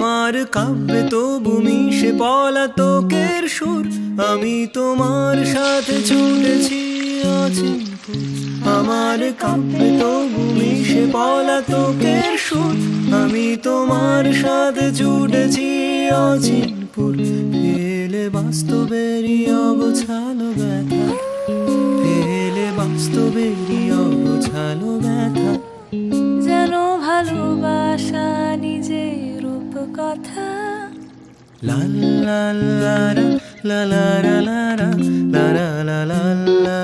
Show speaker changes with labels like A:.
A: আমার কাব্যে তবু মিশে পলাতকের সুর, আমি তোমার সাথে ছুটেছি অচিনপুর। আমার কাব্যে তবু মিশে পলাতকের সুর, আমি তোমার সাথে ছুটেছি অচিনপুর। ফেলে বাস্তবেরই অগোছালো ব্যথা, ফেলে বাস্তবেরই অগোছালো ব্যথা।
B: যেন ভালোবাসা নিজের রূপকথা।
A: লা লা লা লা লা লা লা লা লা লা লা লা লা